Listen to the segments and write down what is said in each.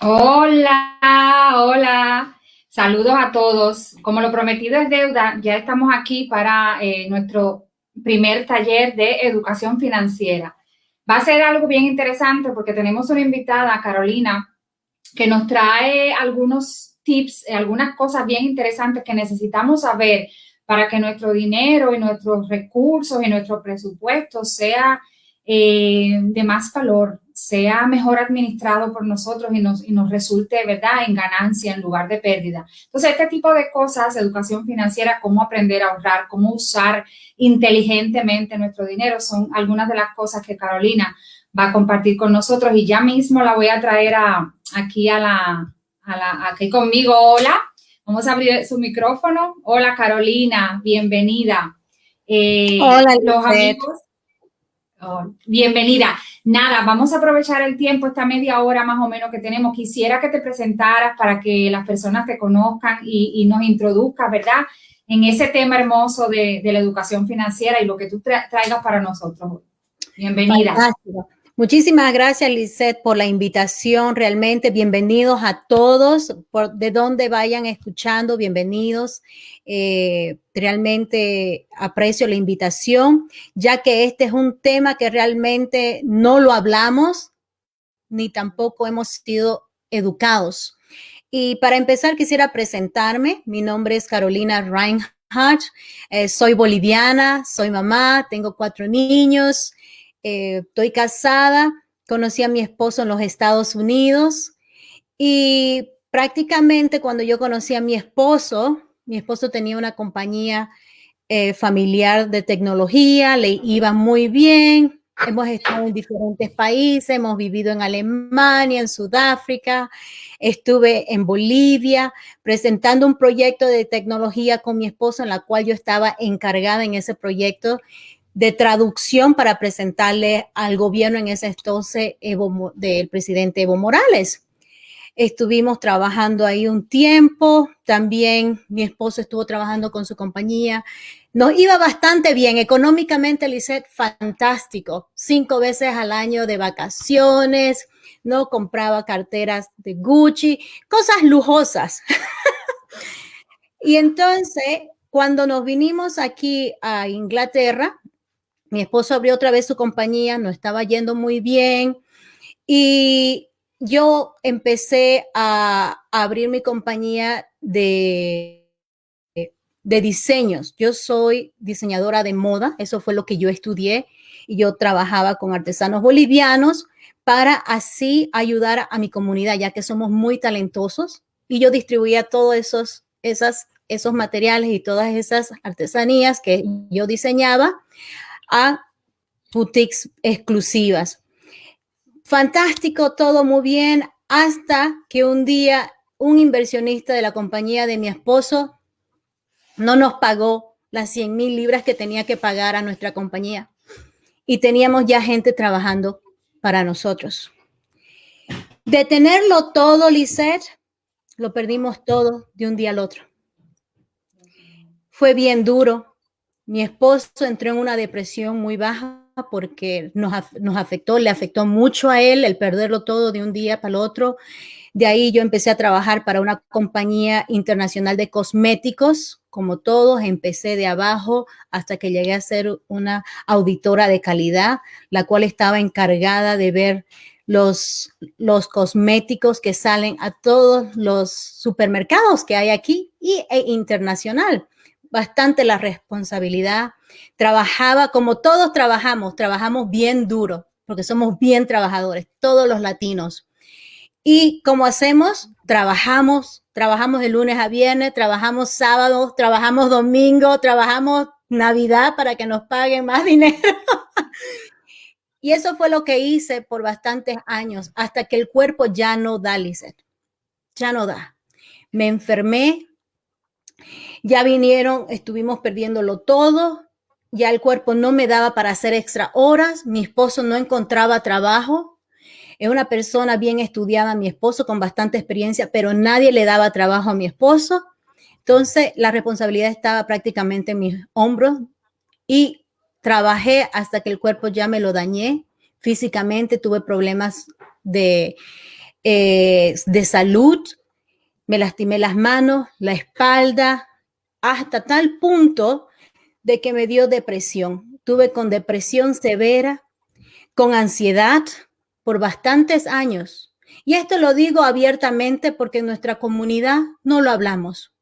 Hola, hola. Saludos a todos. Como lo prometido es deuda, ya estamos aquí para nuestro primer taller de educación financiera. Va a ser algo bien interesante porque tenemos una invitada, Carolina, que nos trae algunos tips, algunas cosas bien interesantes que necesitamos saber para que nuestro dinero y nuestros recursos y nuestro presupuesto sea de más valor, sea mejor administrado por nosotros y nos resulte, ¿verdad?, en ganancia en lugar de pérdida. Entonces, este tipo de cosas, educación financiera, cómo aprender a ahorrar, cómo usar inteligentemente nuestro dinero, son algunas de las cosas que Carolina va a compartir con nosotros y ya mismo la voy a traer aquí aquí conmigo. Hola, vamos a abrir su micrófono. Hola Carolina, bienvenida. Hola, Los Lizeth. amigos, oh, bienvenida. Nada, vamos a aprovechar el tiempo, esta media hora más o menos que tenemos. Quisiera que te presentaras para que las personas te conozcan y nos introduzcas, ¿verdad? En ese tema hermoso de la educación financiera y lo que tú traigas para nosotros. Bienvenida. Fantástico. Muchísimas gracias, Lizeth, por la invitación. Realmente, bienvenidos a todos, de donde vayan escuchando, bienvenidos. Realmente aprecio la invitación, ya que este es un tema que realmente no lo hablamos, ni tampoco hemos sido educados. Y para empezar, quisiera presentarme. Mi nombre es Carolina Reinhardt. Soy boliviana, soy mamá, tengo 4 niños, estoy casada, conocí a mi esposo en los Estados Unidos y prácticamente cuando yo conocí a mi esposo tenía una compañía familiar de tecnología, le iba muy bien. Hemos estado en diferentes países, hemos vivido en Alemania, en Sudáfrica, estuve en Bolivia presentando un proyecto de tecnología con mi esposo en la cual yo estaba encargada en ese proyecto de traducción para presentarle al gobierno en ese entonces del presidente Evo Morales. Estuvimos trabajando ahí un tiempo, también mi esposo estuvo trabajando con su compañía. Nos iba bastante bien, económicamente, Lisette, fantástico. 5 veces al año de vacaciones, no compraba carteras de Gucci, cosas lujosas. Y entonces, cuando nos vinimos aquí a Inglaterra, mi esposo abrió otra vez su compañía, nos estaba yendo muy bien y yo empecé a abrir mi compañía de diseños. Yo soy diseñadora de moda, eso fue lo que yo estudié y yo trabajaba con artesanos bolivianos para así ayudar a mi comunidad, ya que somos muy talentosos y yo distribuía todos esos materiales y todas esas artesanías que yo diseñaba a boutiques exclusivas. Fantástico, todo muy bien, hasta que un día un inversionista de la compañía de mi esposo no nos pagó las 100,000 libras que tenía que pagar a nuestra compañía. Y teníamos ya gente trabajando para nosotros. De tenerlo todo, Lisette, lo perdimos todo de un día al otro. Fue bien duro. Mi esposo entró en una depresión muy baja porque nos afectó, le afectó mucho a él el perderlo todo de un día para el otro. De ahí yo empecé a trabajar para una compañía internacional de cosméticos. Como todos, empecé de abajo hasta que llegué a ser una auditora de calidad, la cual estaba encargada de ver los cosméticos que salen a todos los supermercados que hay aquí e internacional. Bastante la responsabilidad. Trabajaba como todos trabajamos bien duro, porque somos bien trabajadores, todos los latinos. Y como hacemos, trabajamos de lunes a viernes, trabajamos sábados, trabajamos domingo, trabajamos Navidad para que nos paguen más dinero. Y eso fue lo que hice por bastantes años, hasta que el cuerpo ya no da, Lizeth, ya no da. Me enfermé, ya vinieron, estuvimos perdiéndolo todo, ya el cuerpo no me daba para hacer extra horas, mi esposo no encontraba trabajo. Es una persona bien estudiada, mi esposo, con bastante experiencia, pero nadie le daba trabajo a mi esposo. Entonces, la responsabilidad estaba prácticamente en mis hombros y trabajé hasta que el cuerpo ya me lo dañé. Físicamente tuve problemas de de salud, me lastimé las manos, la espalda, hasta tal punto de que me dio depresión. Tuve con depresión severa, con ansiedad por bastantes años. Y esto lo digo abiertamente porque en nuestra comunidad no lo hablamos.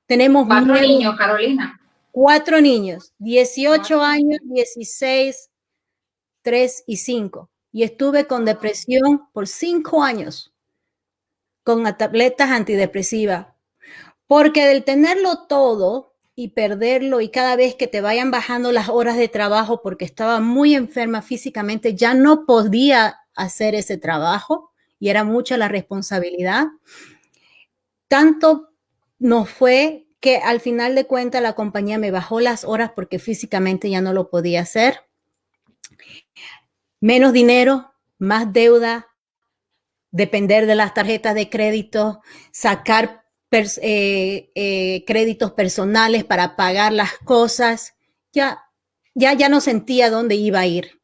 Tenemos 4 niños, Carolina. 4 niños, 18 años, 16, 3 y 5. Y estuve con depresión por 5 años, con tabletas antidepresivas. Porque del tenerlo todo y perderlo y cada vez que te vayan bajando las horas de trabajo porque estaba muy enferma físicamente, ya no podía hacer ese trabajo y era mucha la responsabilidad. Tanto nos fue que al final de cuentas la compañía me bajó las horas porque físicamente ya no lo podía hacer. Menos dinero, más deuda, depender de las tarjetas de crédito, sacar créditos personales para pagar las cosas. Ya no sentía dónde iba a ir.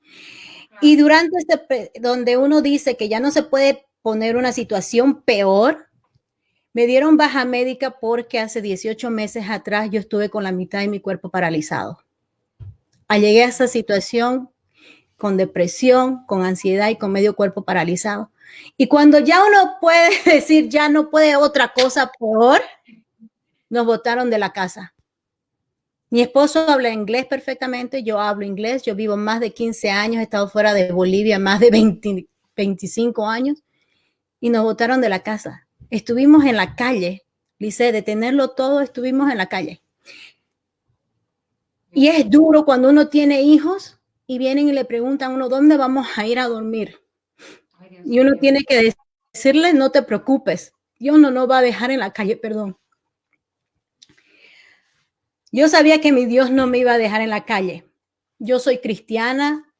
Y durante donde uno dice que ya no se puede poner una situación peor, me dieron baja médica porque hace 18 meses atrás yo estuve con la mitad de mi cuerpo paralizado. Llegué a esa situación con depresión, con ansiedad y con medio cuerpo paralizado. Y cuando ya uno puede decir ya no puede otra cosa peor, nos botaron de la casa. Mi esposo habla inglés perfectamente, yo hablo inglés, yo vivo más de 15 años, he estado fuera de Bolivia más de 25 años y nos botaron de la casa. Estuvimos en la calle, Lice, de tenerlo todo, estuvimos en la calle. Y es duro cuando uno tiene hijos y vienen y le preguntan a uno, ¿dónde vamos a ir a dormir? Y uno tiene que decirle, no te preocupes, Dios no va a dejar en la calle, perdón. Yo sabía que mi Dios no me iba a dejar en la calle. Yo soy cristiana,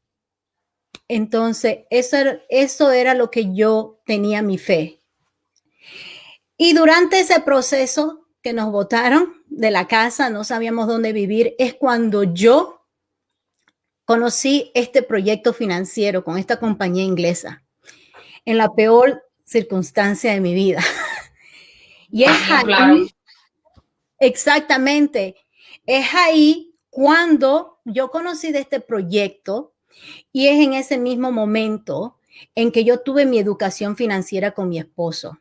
entonces eso era lo que yo tenía mi fe. Y durante ese proceso que nos botaron de la casa, no sabíamos dónde vivir, es cuando yo conocí este proyecto financiero con esta compañía inglesa, en la peor circunstancia de mi vida. Y es ahí, claro. Exactamente, es ahí cuando yo conocí de este proyecto y es en ese mismo momento en que yo tuve mi educación financiera con mi esposo.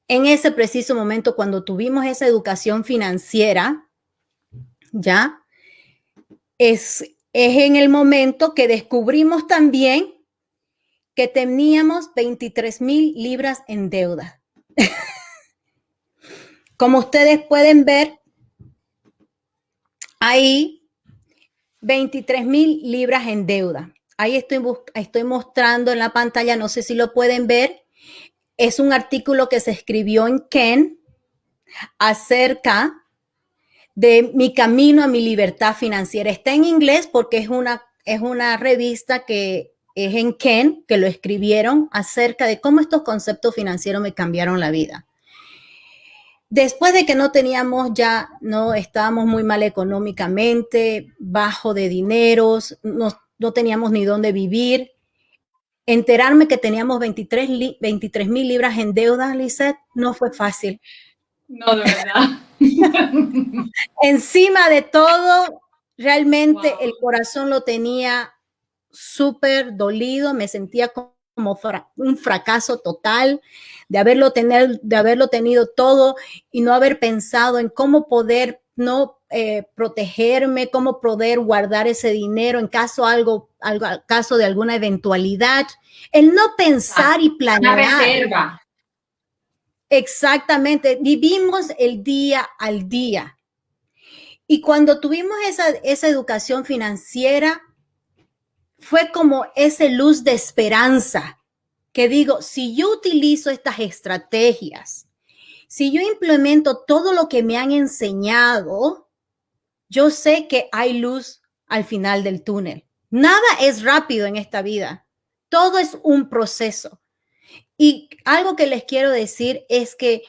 En ese preciso momento, cuando tuvimos esa educación financiera, ya, es en el momento que descubrimos también que teníamos 23,000 libras en deuda. Como ustedes pueden ver, ahí 23,000 libras en deuda. Ahí estoy mostrando en la pantalla, no sé si lo pueden ver. Es un artículo que se escribió en Ken acerca de mi camino a mi libertad financiera. Está en inglés porque es una revista que es en Ken, que lo escribieron acerca de cómo estos conceptos financieros me cambiaron la vida. Después de que no estábamos muy mal económicamente, bajo de dineros, no teníamos ni dónde vivir. Enterarme que teníamos 23,000 libras en deuda, Lisette, no fue fácil. No, de verdad. Encima de todo, realmente el corazón lo tenía súper dolido, me sentía como un fracaso total de haberlo tenido todo y no haber pensado en cómo poder protegerme, cómo poder guardar ese dinero en caso de alguna eventualidad. El no pensar y planear. Una reserva. Exactamente, vivimos el día al día. Y cuando tuvimos esa educación financiera, fue como esa luz de esperanza que digo, si yo utilizo estas estrategias, si yo implemento todo lo que me han enseñado, yo sé que hay luz al final del túnel. Nada es rápido en esta vida. Todo es un proceso. Y algo que les quiero decir es que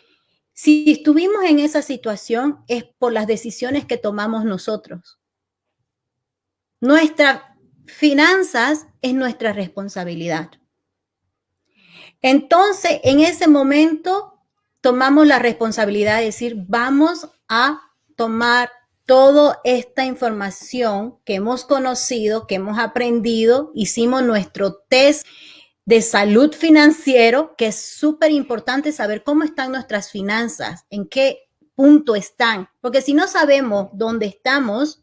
si estuvimos en esa situación es por las decisiones que tomamos nosotros. Nuestras finanzas es nuestra responsabilidad. Entonces, en ese momento, tomamos la responsabilidad de decir, vamos a tomar toda esta información que hemos conocido, que hemos aprendido, hicimos nuestro test de salud financiero, que es súper importante saber cómo están nuestras finanzas, en qué punto están, porque si no sabemos dónde estamos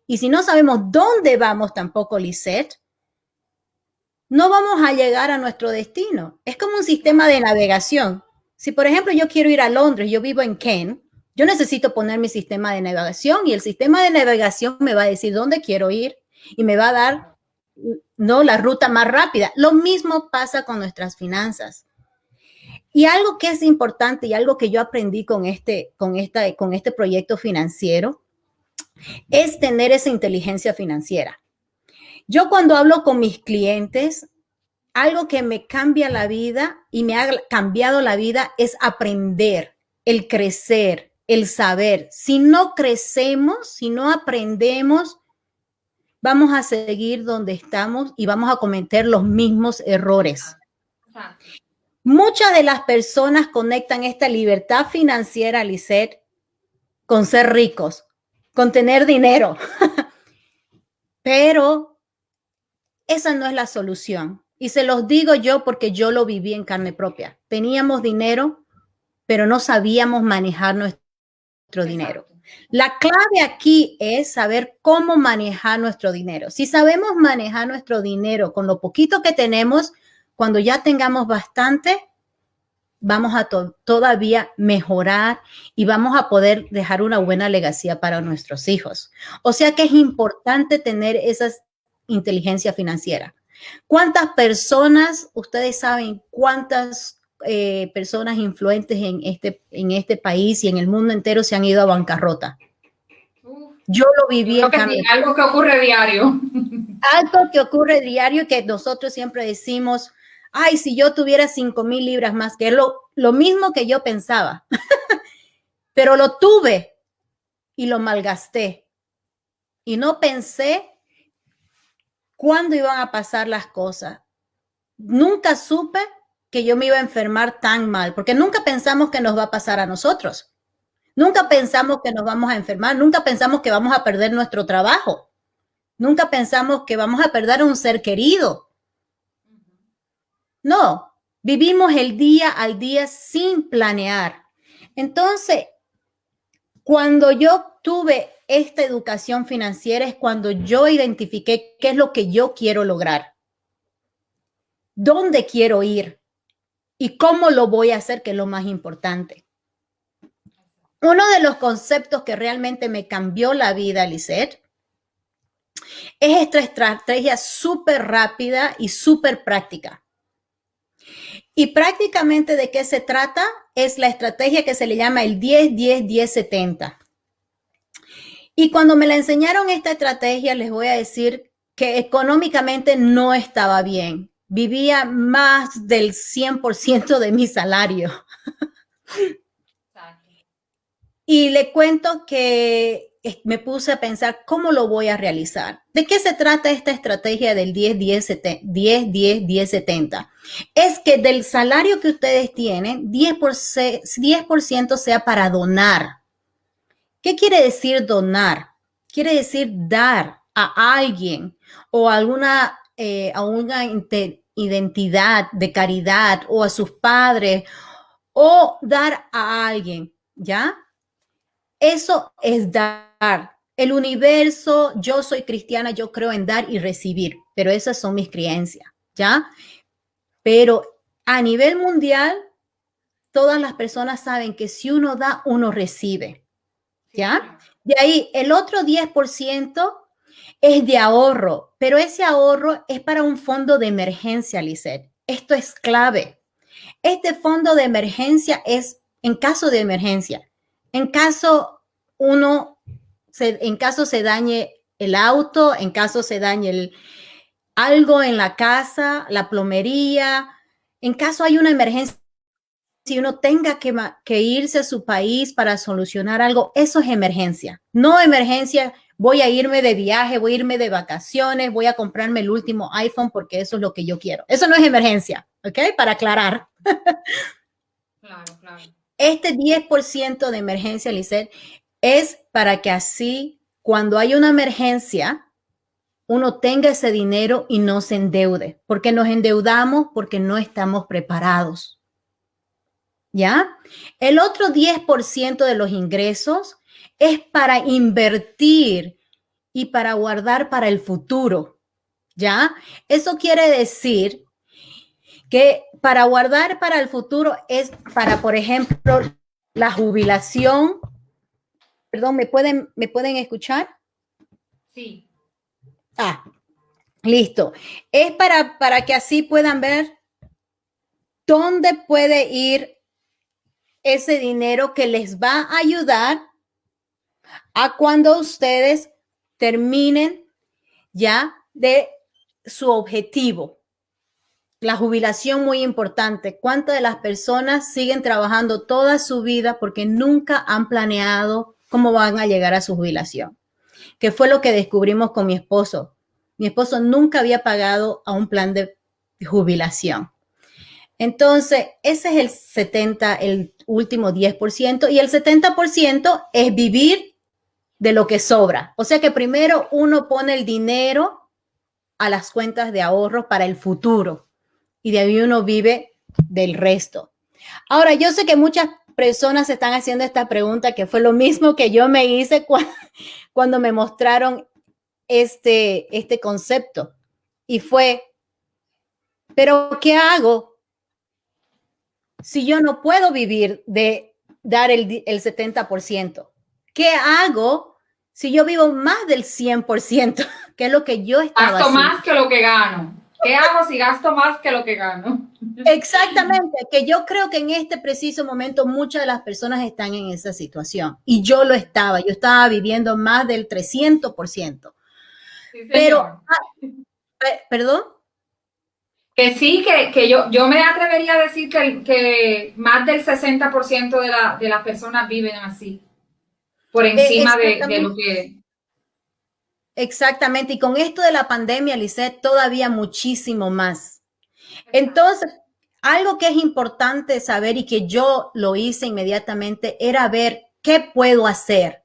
y si no sabemos dónde vamos tampoco, Lisette, no vamos a llegar a nuestro destino. Es como un sistema de navegación. Si, por ejemplo, yo quiero ir a Londres, yo vivo en Kent, yo necesito poner mi sistema de navegación y el sistema de navegación me va a decir dónde quiero ir y me va a dar, no, la ruta más rápida. Lo mismo pasa con nuestras finanzas. Y algo que es importante y algo que yo aprendí con este proyecto financiero es tener esa inteligencia financiera. Yo cuando hablo con mis clientes, algo que me cambia la vida y me ha cambiado la vida es aprender, el crecer, el saber. Si no crecemos, si no aprendemos, vamos a seguir donde estamos y vamos a cometer los mismos errores. Muchas de las personas conectan esta libertad financiera, Lisette, con ser ricos, con tener dinero. Pero esa no es la solución. Y se los digo yo porque yo lo viví en carne propia. Teníamos dinero, pero no sabíamos manejar nuestro dinero. La clave aquí es saber cómo manejar nuestro dinero. Si sabemos manejar nuestro dinero con lo poquito que tenemos, cuando ya tengamos bastante, vamos a todavía mejorar y vamos a poder dejar una buena legacía para nuestros hijos. O sea que es importante tener esa inteligencia financiera. ¿Cuántas personas, ustedes saben cuántas personas influentes en este país y en el mundo entero se han ido a bancarrota? Yo lo viví en carne. Algo que ocurre diario. Algo que ocurre diario que nosotros siempre decimos, ay, si yo tuviera 5,000 libras más, que es lo mismo que yo pensaba. Pero lo tuve y lo malgasté. Y no pensé cuándo iban a pasar las cosas. Nunca supe que yo me iba a enfermar tan mal, porque nunca pensamos que nos va a pasar a nosotros. Nunca pensamos que nos vamos a enfermar, nunca pensamos que vamos a perder nuestro trabajo. Nunca pensamos que vamos a perder a un ser querido. No, vivimos el día al día sin planear. Entonces, cuando yo tuve esta educación financiera es cuando yo identifiqué qué es lo que yo quiero lograr, dónde quiero ir y cómo lo voy a hacer, que es lo más importante. Uno de los conceptos que realmente me cambió la vida, Lisette, es esta estrategia súper rápida y súper práctica. Y prácticamente de qué se trata es la estrategia que se le llama el 10-10-10-70. Y cuando me la enseñaron esta estrategia, les voy a decir que económicamente no estaba bien. Vivía más del 100% de mi salario. Y le cuento que me puse a pensar cómo lo voy a realizar. ¿De qué se trata esta estrategia del 10-10-10-70? Es que del salario que ustedes tienen, 10% sea para donar. ¿Qué quiere decir donar? Quiere decir dar a alguien o a una identidad de caridad o a sus padres o dar a alguien, ¿ya? Eso es dar. El universo, yo soy cristiana, yo creo en dar y recibir, pero esas son mis creencias, ¿ya? Pero a nivel mundial, todas las personas saben que si uno da, uno recibe, ¿ya? De ahí, el otro 10% es de ahorro, pero ese ahorro es para un fondo de emergencia, Lisette. Esto es clave. Este fondo de emergencia es en caso de emergencia. En caso se dañe el auto, en caso se dañe algo en la casa, la plomería, en caso hay una emergencia, si uno tenga que irse a su país para solucionar algo, eso es emergencia. No emergencia, voy a irme de viaje, voy a irme de vacaciones, voy a comprarme el último iPhone porque eso es lo que yo quiero. Eso no es emergencia, ¿ok? Para aclarar. Claro, claro. Este 10% de emergencia, Lisette, es para que así, cuando hay una emergencia, uno tenga ese dinero y no se endeude, porque nos endeudamos porque no estamos preparados. ¿Ya? El otro 10% de los ingresos es para invertir y para guardar para el futuro. ¿Ya? Eso quiere decir que para guardar para el futuro es para, por ejemplo, la jubilación. Perdón, ¿me pueden escuchar? Sí. Listo. Es para que así puedan ver dónde puede ir ese dinero que les va a ayudar a cuando ustedes terminen ya de su objetivo. La jubilación, muy importante. ¿Cuántas de las personas siguen trabajando toda su vida porque nunca han planeado cómo van a llegar a su jubilación? Que fue lo que descubrimos con mi esposo. Mi esposo nunca había pagado a un plan de jubilación. Entonces, ese es el último 10%, y el 70% es vivir de lo que sobra. O sea que primero uno pone el dinero a las cuentas de ahorro para el futuro y de ahí uno vive del resto. Ahora, yo sé que muchas personas están haciendo esta pregunta, que fue lo mismo que yo me hice cuando me mostraron este concepto, y fue, ¿pero qué hago si yo no puedo vivir de dar el 70%? ¿Qué hago si yo vivo más del 100%? Que es lo que yo estaba haciendo. Gasto haciendo. más que lo que gano. ¿Qué hago si gasto más que lo que gano? Exactamente, que yo creo que en este preciso momento muchas de las personas están en esa situación. Y yo estaba viviendo más del 300%. Sí, Pero, señor. ¿perdón? Que sí, que yo me atrevería a decir que más del 60% de las personas viven así, por encima de lo que... Exactamente. Y con esto de la pandemia, Lisette, todavía muchísimo más. Entonces, algo que es importante saber y que yo lo hice inmediatamente era ver qué puedo hacer.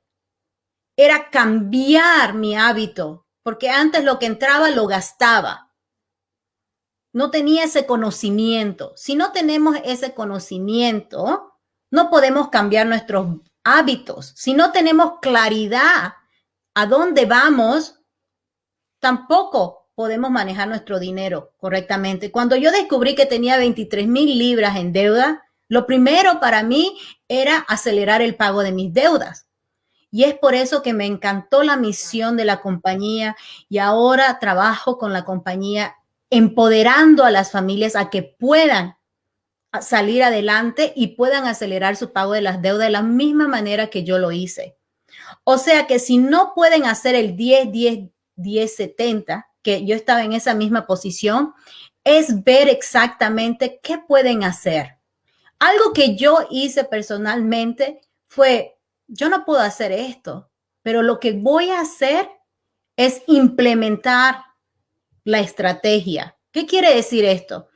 Era cambiar mi hábito, porque antes lo que entraba lo gastaba. No tenía ese conocimiento. Si no tenemos ese conocimiento, no podemos cambiar nuestros hábitos. Si no tenemos claridad a dónde vamos, tampoco podemos manejar nuestro dinero correctamente. Cuando yo descubrí que tenía 23,000 libras en deuda, lo primero para mí era acelerar el pago de mis deudas. Y es por eso que me encantó la misión de la compañía, y ahora trabajo con la compañía empoderando a las familias a que puedan salir adelante y puedan acelerar su pago de las deudas de la misma manera que yo lo hice. O sea que si no pueden hacer el 10-10-10-70, que yo estaba en esa misma posición, es ver exactamente qué pueden hacer. Algo que yo hice personalmente fue, yo no puedo hacer esto, pero lo que voy a hacer es implementar la estrategia. ¿Qué quiere decir esto?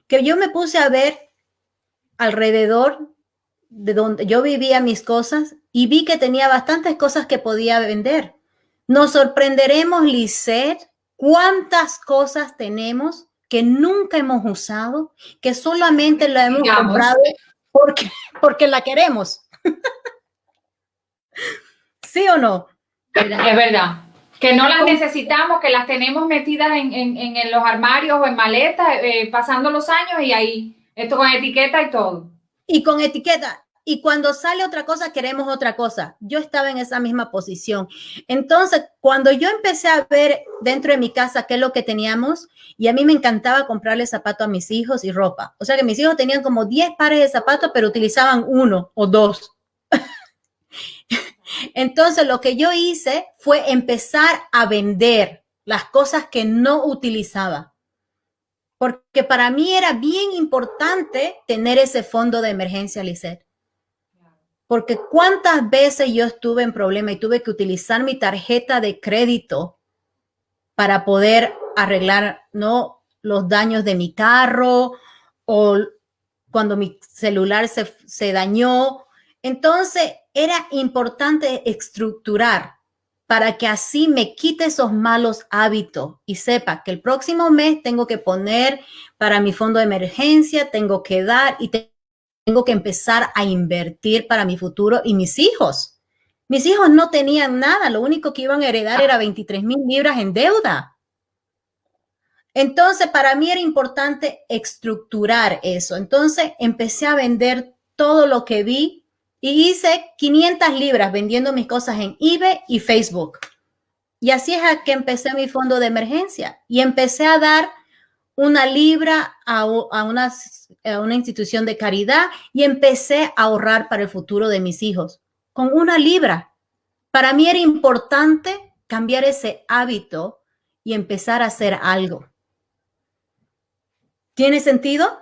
Que yo me puse a ver alrededor de donde yo vivía mis cosas y vi que tenía bastantes cosas que podía vender. Nos sorprenderemos, Lisette, cuántas cosas tenemos que nunca hemos usado, que solamente la hemos comprado porque la queremos. ¿Sí o no? Es verdad. Que no las necesitamos, que las tenemos metidas en los armarios o en maletas, pasando los años y ahí, esto con etiqueta y todo. Y con etiqueta. Y cuando sale otra cosa, queremos otra cosa. Yo estaba en esa misma posición. Entonces, cuando yo empecé a ver dentro de mi casa qué es lo que teníamos, y a mí me encantaba comprarle zapatos a mis hijos y ropa. O sea que mis hijos tenían como 10 pares de zapatos, pero utilizaban uno o dos. Entonces, lo que yo hice fue empezar a vender las cosas que no utilizaba. Porque para mí era bien importante tener ese fondo de emergencia, Lisette. porque cuántas veces yo estuve en problema y tuve que utilizar mi tarjeta de crédito para poder arreglar, ¿no?, los daños de mi carro o cuando mi celular se dañó. Entonces era importante estructurar para que así me quite esos malos hábitos y sepa que el próximo mes tengo que poner para mi fondo de emergencia, tengo que dar y tengo que empezar a invertir para mi futuro y mis hijos. Mis hijos no tenían nada, lo único que iban a heredar era 23,000 libras en deuda. Entonces, para mí era importante estructurar eso. Entonces, empecé a vender todo lo que vi y hice 500 libras vendiendo mis cosas en eBay y Facebook. Y así es que empecé mi fondo de emergencia y empecé a dar 1 libra a una institución de caridad y empecé a ahorrar para el futuro de mis hijos con 1 libra. Para mí era importante cambiar ese hábito y empezar a hacer algo. ¿Tiene sentido?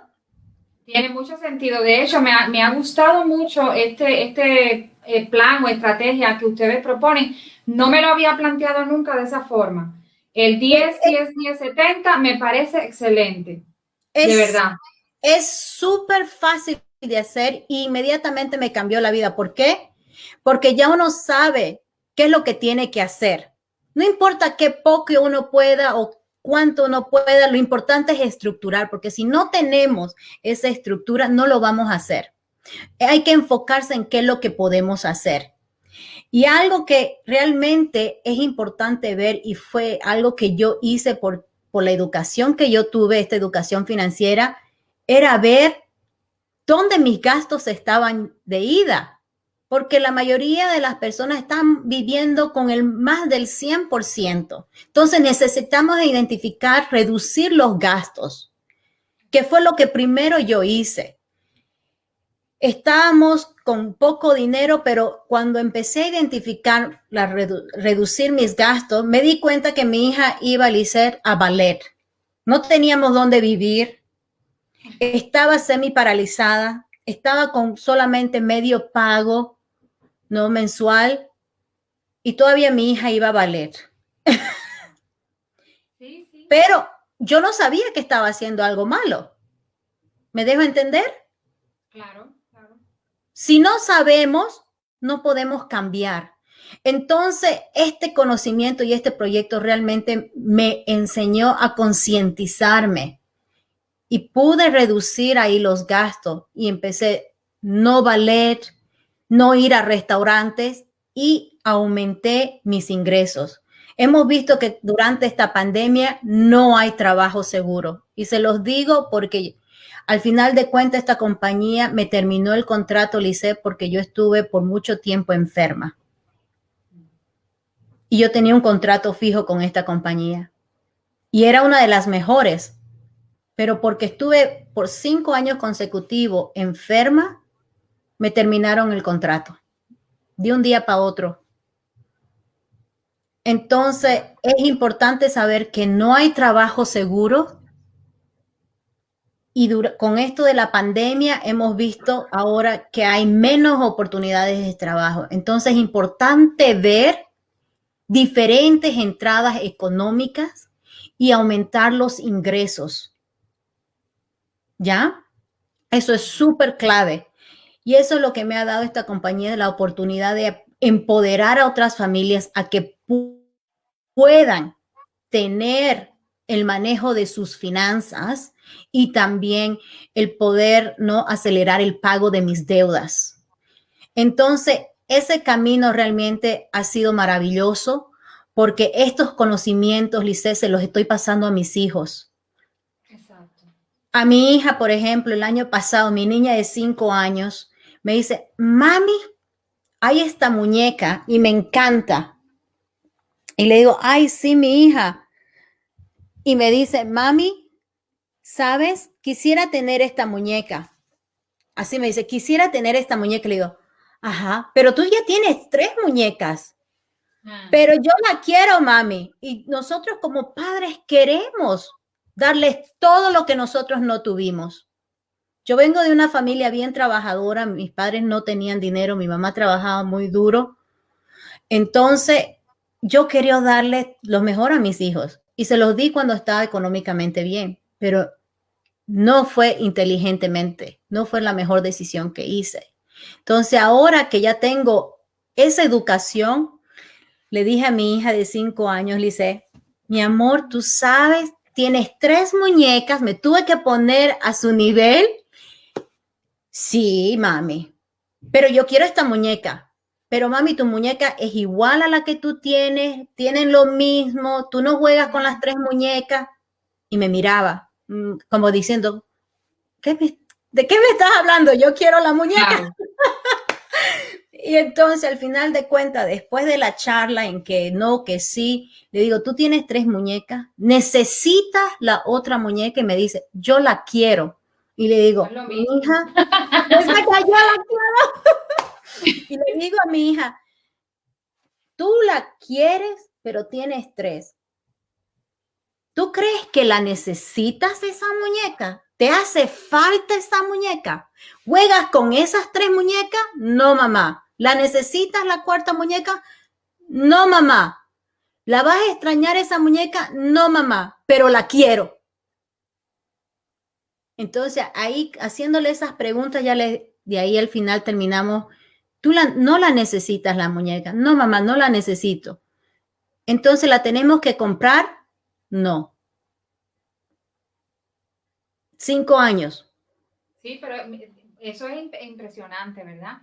Tiene mucho sentido. De hecho, me ha gustado mucho este plan o estrategia que ustedes proponen. No me lo había planteado nunca de esa forma. El 10-10-10-70 me parece excelente. De verdad. Es súper fácil de hacer y inmediatamente me cambió la vida. ¿Por qué? Porque ya uno sabe qué es lo que tiene que hacer. No importa qué poco uno pueda o cuánto uno pueda, lo importante es estructurar, porque si no tenemos esa estructura, no lo vamos a hacer. Hay que enfocarse en qué es lo que podemos hacer. Y algo que realmente es importante ver, y fue algo que yo hice por la educación que yo tuve, esta educación financiera, era ver dónde mis gastos estaban de ida. Porque la mayoría de las personas están viviendo con el más del 100%. Entonces necesitamos identificar, reducir los gastos, que fue lo que primero yo hice. Estábamos con poco dinero, pero cuando empecé a identificar, reducir mis gastos, me di cuenta que mi hija iba a Lisset a ballet. No teníamos dónde vivir. Estaba semi paralizada. Estaba con solamente medio pago, no mensual, y todavía mi hija iba a ballet. Sí, sí. Pero yo no sabía que estaba haciendo algo malo. ¿Me dejo entender? Claro, claro. Si no sabemos, no podemos cambiar. Entonces, este conocimiento y este proyecto realmente me enseñó a concientizarme y pude reducir ahí los gastos y empecé no ballet, no ir a restaurantes y aumenté mis ingresos. Hemos visto que durante esta pandemia no hay trabajo seguro y se los digo porque al final de cuentas esta compañía me terminó el contrato, Lisset, porque yo estuve por mucho tiempo enferma y yo tenía un contrato fijo con esta compañía y era una de las mejores, pero porque estuve por 5 años consecutivos enferma, me terminaron el contrato de un día para otro. Entonces, es importante saber que no hay trabajo seguro y con esto de la pandemia hemos visto ahora que hay menos oportunidades de trabajo. Entonces, es importante ver diferentes entradas económicas y aumentar los ingresos. ¿Ya? Eso es súper clave. Y eso es lo que me ha dado esta compañía, la oportunidad de empoderar a otras familias a que puedan tener el manejo de sus finanzas y también el poder no acelerar el pago de mis deudas. Entonces, ese camino realmente ha sido maravilloso porque estos conocimientos, Lisset, se los estoy pasando a mis hijos. Exacto. A mi hija, por ejemplo, el año pasado, mi niña de 5 años, me dice, mami, hay esta muñeca y me encanta. Y le digo, ay, sí, mi hija. Y me dice, mami, ¿sabes? Quisiera tener esta muñeca. Así me dice, quisiera tener esta muñeca. Le digo, ajá, pero tú ya tienes 3 muñecas. Pero yo la quiero, mami. Y nosotros como padres queremos darles todo lo que nosotros no tuvimos. Yo vengo de una familia bien trabajadora, mis padres no tenían dinero, mi mamá trabajaba muy duro. Entonces, yo quería darle lo mejor a mis hijos y se los di cuando estaba económicamente bien, pero no fue inteligentemente, no fue la mejor decisión que hice. Entonces, ahora que ya tengo esa educación, le dije a mi hija de 5 años, le dice, mi amor, tú sabes, tienes 3 muñecas, me tuve que poner a su nivel. Sí, mami, pero yo quiero esta muñeca. Pero mami, tu muñeca es igual a la que tú tienes, tienen lo mismo, tú no juegas con las 3 muñecas. Y me miraba como diciendo, ¿de qué me estás hablando? Yo quiero la muñeca. Claro. Y entonces al final de cuentas, después de la charla en que no, que sí, le digo, tú tienes 3 muñecas, necesitas la otra muñeca y me dice, yo la quiero. Y le digo, No es lo mi mismo. hija, esa que yo la quiero. Y le digo a mi hija, tú la quieres, pero tienes 3. ¿Tú crees que la necesitas esa muñeca? ¿Te hace falta esa muñeca? ¿Juegas con esas 3 muñecas? No, mamá. ¿La necesitas la 4ª muñeca? No, mamá. ¿La vas a extrañar esa muñeca? No, mamá, pero la quiero. Entonces, ahí haciéndole esas preguntas, de ahí al final terminamos. No la necesitas la muñeca. No, mamá, no la necesito. Entonces, ¿la tenemos que comprar? No. 5 años. Sí, pero eso es impresionante, ¿verdad?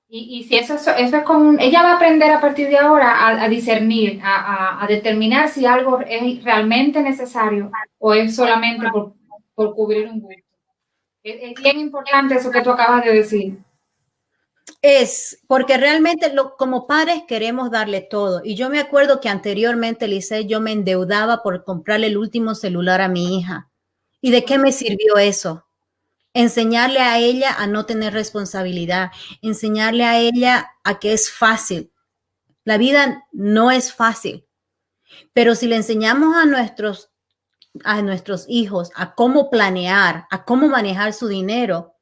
Y si eso es como ella va a aprender a partir de ahora a discernir, a determinar si algo es realmente necesario o es solamente por cubrir un gusto. Es bien importante eso que tú acabas de decir. Es porque realmente como padres queremos darle todo. Y yo me acuerdo que anteriormente, Lice, yo me endeudaba por comprarle el último celular a mi hija. ¿Y de qué me sirvió eso? Enseñarle a ella a no tener responsabilidad, enseñarle a ella a que es fácil. La vida no es fácil, pero si le enseñamos a nuestros hijos a cómo planear, a cómo manejar su dinero,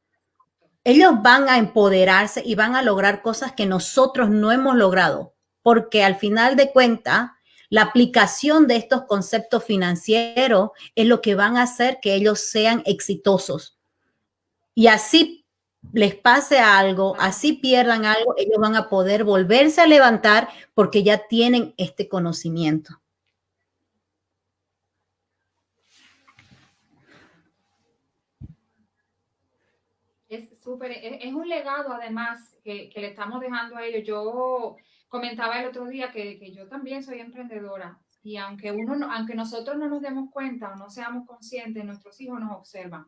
ellos van a empoderarse y van a lograr cosas que nosotros no hemos logrado, porque al final de cuentas, la aplicación de estos conceptos financieros es lo que van a hacer que ellos sean exitosos. Y así les pase algo, así pierdan algo, ellos van a poder volverse a levantar porque ya tienen este conocimiento. Es súper, es un legado además que le estamos dejando a ellos. Yo comentaba el otro día que yo también soy emprendedora y aunque nosotros no nos demos cuenta o no seamos conscientes, nuestros hijos nos observan.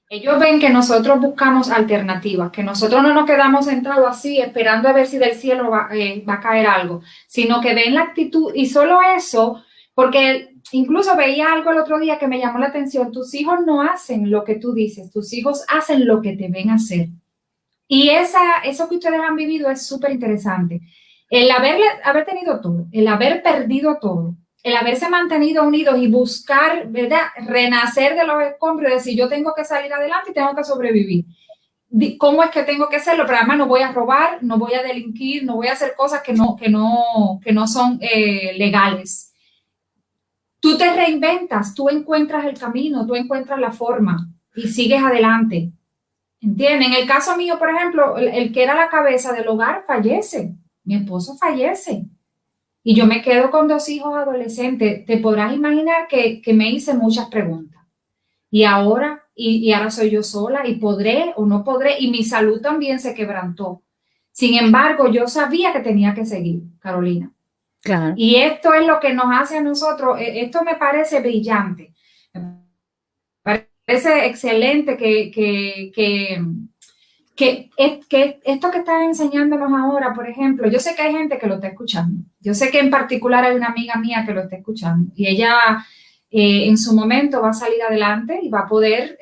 Ellos ven que nosotros buscamos alternativas, que nosotros no nos quedamos sentados así esperando a ver si del cielo va a caer algo, sino que ven la actitud y solo eso, porque incluso veía algo el otro día que me llamó la atención, tus hijos no hacen lo que tú dices, tus hijos hacen lo que te ven hacer. Y eso que ustedes han vivido es súper interesante. El haber tenido todo, el haber perdido todo, el haberse mantenido unidos y buscar, ¿verdad? Renacer de los escombros y decir, yo tengo que salir adelante y tengo que sobrevivir. ¿Cómo es que tengo que hacerlo? Pero además no voy a robar, no voy a delinquir, no voy a hacer cosas que no son legales. Tú te reinventas, tú encuentras el camino, tú encuentras la forma y sigues adelante. ¿Entienden? En el caso mío, por ejemplo, el que era la cabeza del hogar fallece, mi esposo fallece y yo me quedo con 2 hijos adolescentes. Te podrás imaginar que me hice muchas preguntas. Y ahora soy yo sola y podré o no podré y mi salud también se quebrantó. Sin embargo, yo sabía que tenía que seguir, Carolina. Claro. Y esto es lo que nos hace a nosotros, esto me parece brillante. Me parece excelente que esto que estás enseñándonos ahora, por ejemplo, yo sé que hay gente que lo está escuchando. Yo sé que en particular hay una amiga mía que lo está escuchando y ella en su momento va a salir adelante y va a poder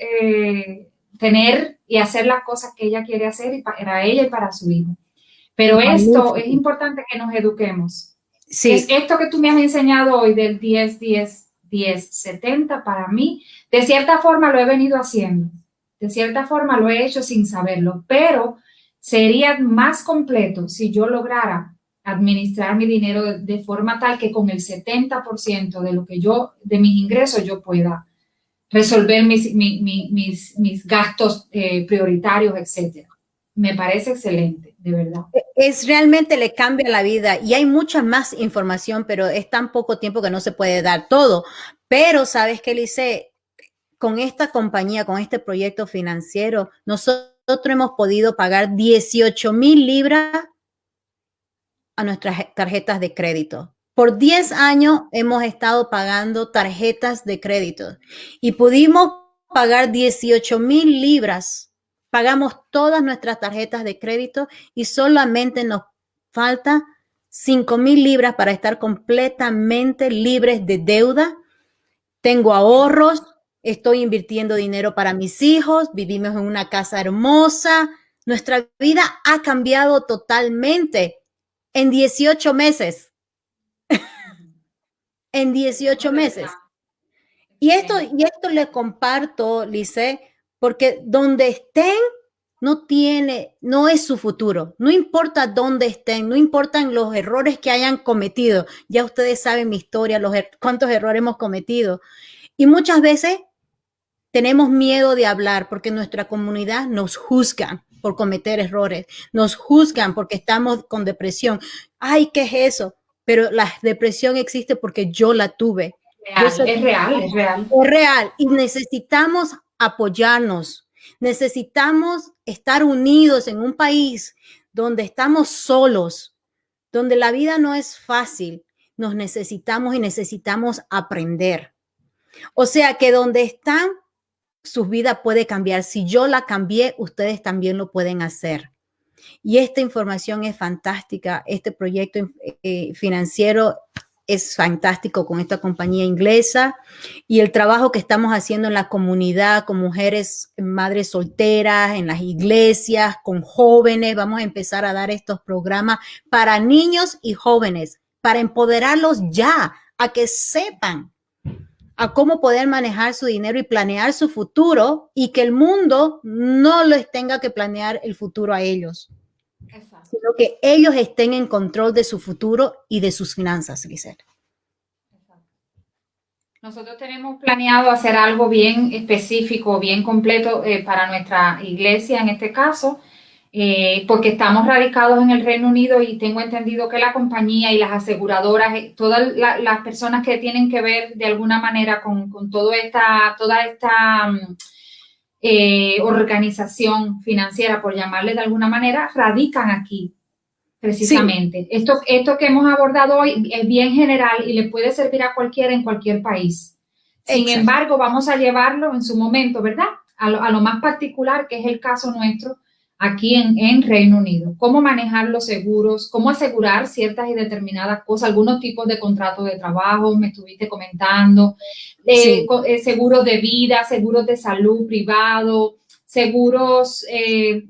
tener y hacer las cosas que ella quiere hacer y para ella y para su hijo. Pero esto es importante que nos eduquemos. Sí. Es esto que tú me has enseñado hoy del 10, 10, 10, 70 para mí, de cierta forma lo he venido haciendo. De cierta forma lo he hecho sin saberlo, pero sería más completo si yo lograra administrar mi dinero de forma tal que con el 70% de lo que de mis ingresos, yo pueda resolver mis gastos prioritarios, etcétera. Me parece excelente, de verdad. Es realmente le cambia la vida y hay mucha más información, pero es tan poco tiempo que no se puede dar todo. Pero sabes qué, Lice, con esta compañía, con este proyecto financiero, nosotros hemos podido pagar 18,000 libras a nuestras tarjetas de crédito. Por 10 años hemos estado pagando tarjetas de crédito y pudimos pagar 18,000 libras. Pagamos todas nuestras tarjetas de crédito y solamente nos falta 5,000 libras para estar completamente libres de deuda. Tengo ahorros, estoy invirtiendo dinero para mis hijos, vivimos en una casa hermosa. Nuestra vida ha cambiado totalmente en 18 meses. En 18 meses. Y esto le comparto, Lice, porque donde estén, no es su futuro. No importa dónde estén, no importan los errores que hayan cometido. Ya ustedes saben mi historia, cuántos errores hemos cometido. Y muchas veces tenemos miedo de hablar porque nuestra comunidad nos juzga por cometer errores, nos juzgan porque estamos con depresión. Ay, ¿qué es eso? Pero la depresión existe porque yo la tuve. Es real. Es real y necesitamos apoyarnos, necesitamos estar unidos en un país donde estamos solos, donde la vida no es fácil. Nos necesitamos y necesitamos aprender. O sea que donde están, su vida puede cambiar. Si yo la cambié, ustedes también lo pueden hacer. Y esta información es fantástica. Este proyecto financiero es fantástico con esta compañía inglesa y el trabajo que estamos haciendo en la comunidad con mujeres, madres solteras, en las iglesias, con jóvenes. Vamos a empezar a dar estos programas para niños y jóvenes, para empoderarlos ya a que sepan a cómo poder manejar su dinero y planear su futuro y que el mundo no les tenga que planear el futuro a ellos. Exacto. Sino que ellos estén en control de su futuro y de sus finanzas, Lisette. Nosotros tenemos planeado hacer algo bien específico, bien completo para nuestra iglesia en este caso, porque estamos radicados en el Reino Unido y tengo entendido que la compañía y las aseguradoras, todas las personas que tienen que ver de alguna manera con toda esta organización financiera, por llamarle de alguna manera, radican aquí. Precisamente. Sí. Esto que hemos abordado hoy es bien general y le puede servir a cualquiera en cualquier país. Sin Exacto. Embargo, vamos a llevarlo en su momento, ¿verdad? A lo más particular, que es el caso nuestro aquí en Reino Unido. Cómo manejar los seguros, cómo asegurar ciertas y determinadas cosas, algunos tipos de contratos de trabajo, me estuviste comentando, sí. Seguros de vida, seguros de salud privado, seguros,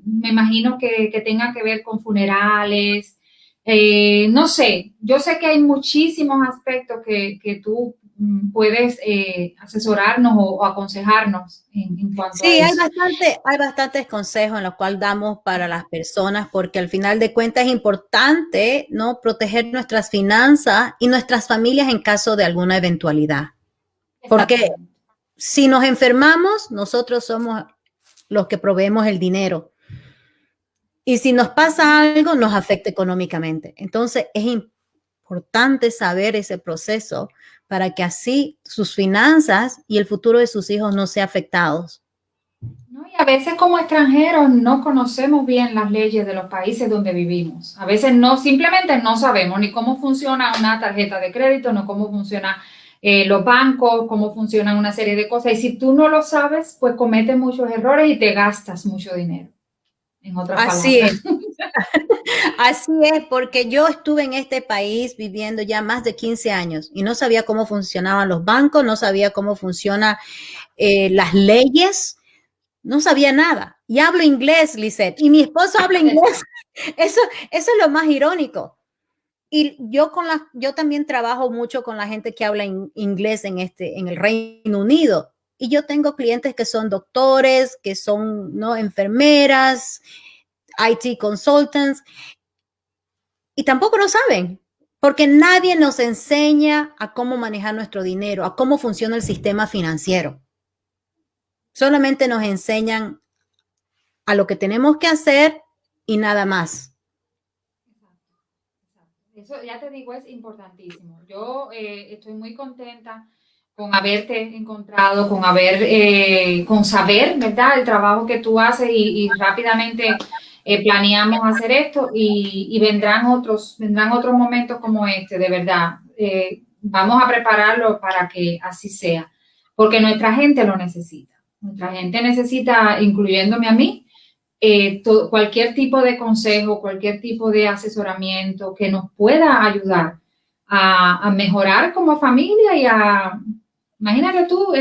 me imagino que tengan que ver con funerales, no sé, yo sé que hay muchísimos aspectos que tú puedes asesorarnos o aconsejarnos en cuanto a eso. Sí, hay bastantes consejos en los cuales damos para las personas porque al final de cuentas es importante, ¿no?, proteger nuestras finanzas y nuestras familias en caso de alguna eventualidad. Porque si nos enfermamos, nosotros somos los que proveemos el dinero. Y si nos pasa algo, nos afecta económicamente. Entonces, es importante saber ese proceso para que así sus finanzas y el futuro de sus hijos no sean afectados. No, y a veces como extranjeros no conocemos bien las leyes de los países donde vivimos. A veces simplemente no sabemos ni cómo funciona una tarjeta de crédito, no cómo funciona los bancos, cómo funcionan una serie de cosas. Y si tú no lo sabes, pues cometes muchos errores y te gastas mucho dinero. En otras palabras. Así es. Así es, porque yo estuve en este país viviendo ya más de 15 años y no sabía cómo funcionaban los bancos, no sabía cómo funcionan las leyes, no sabía nada. Y hablo inglés, Lisette, y mi esposo habla inglés. Eso es lo más irónico. Y yo también trabajo mucho con la gente que habla inglés en el Reino Unido. Y yo tengo clientes que son doctores, que son, ¿no?, enfermeras, IT consultants, y tampoco lo saben, porque nadie nos enseña a cómo manejar nuestro dinero, a cómo funciona el sistema financiero. Solamente nos enseñan a lo que tenemos que hacer y nada más. Eso ya te digo, es importantísimo. Yo estoy muy contenta con haberte encontrado, con saber, ¿verdad?, el trabajo que tú haces y rápidamente planeamos hacer esto y vendrán otros momentos como este, de verdad. Vamos a prepararlo para que así sea, porque nuestra gente lo necesita. Nuestra gente necesita, incluyéndome a mí, cualquier tipo de consejo, cualquier tipo de asesoramiento que nos pueda ayudar a mejorar como familia y imagínate tú,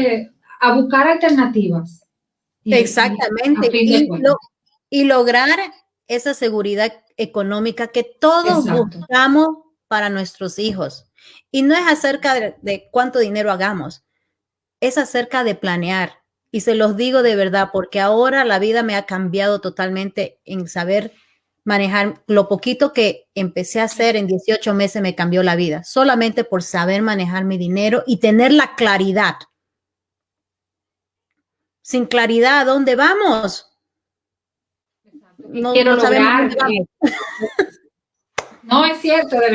a buscar alternativas. Exactamente. A fin de cuentas. Y lograr esa seguridad económica que todos buscamos para nuestros hijos. Y no es acerca de cuánto dinero hagamos, es acerca de planear. Y se los digo de verdad, porque ahora la vida me ha cambiado totalmente en saber manejar. Lo poquito que empecé a hacer en 18 meses me cambió la vida, solamente por saber manejar mi dinero y tener la claridad. Sin claridad, ¿a dónde vamos? No sabemos dónde vamos. No, es cierto, de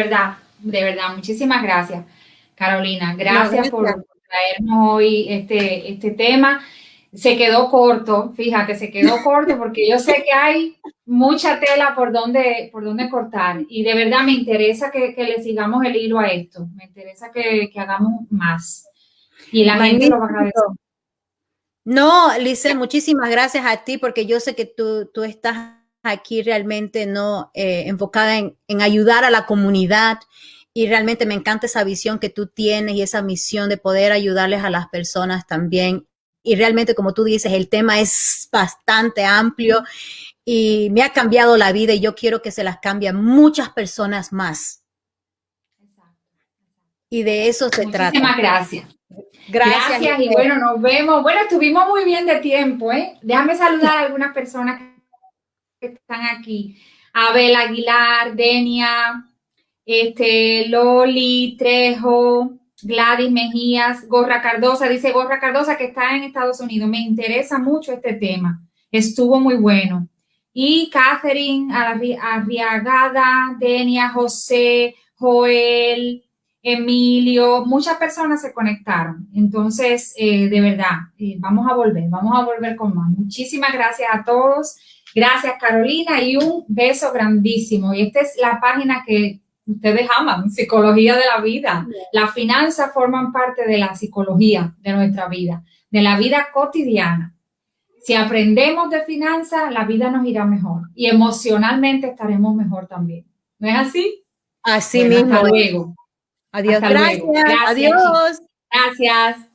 verdad, muchísimas gracias, Carolina. Gracias por traernos hoy este tema. Se quedó corto, fíjate, porque yo sé que hay mucha tela por donde cortar y de verdad me interesa que le sigamos el hilo a esto, me interesa que hagamos más y la gente lo va a agradecer. No, Lisa, muchísimas gracias a ti, porque yo sé que tú estás aquí realmente no enfocada en ayudar a la comunidad, y realmente me encanta esa visión que tú tienes y esa misión de poder ayudarles a las personas también. Y realmente, como tú dices, el tema es bastante amplio y me ha cambiado la vida y yo quiero que se las cambie a muchas personas más. Y de eso se trata. Muchísimas gracias. Gracias y bueno, nos vemos. Bueno, estuvimos muy bien de tiempo, ¿eh? Déjame saludar a algunas personas que están aquí. Abel Aguilar, Denia, Loli Trejo, Gladys Mejías, Gorra Cardosa, dice Gorra Cardosa que está en Estados Unidos. Me interesa mucho este tema. Estuvo muy bueno. Y Catherine Arriagada, Denia, José, Joel, Emilio, muchas personas se conectaron. Entonces, de verdad, vamos a volver con más. Muchísimas gracias a todos. Gracias, Carolina, y un beso grandísimo. Y esta es la página que ustedes aman, Psicología de la Vida. Las finanzas forman parte de la psicología de nuestra vida, de la vida cotidiana. Si aprendemos de finanzas, la vida nos irá mejor y emocionalmente estaremos mejor también. ¿No es así? Así mismo. Hasta luego. Adiós. Gracias. Adiós. Gracias.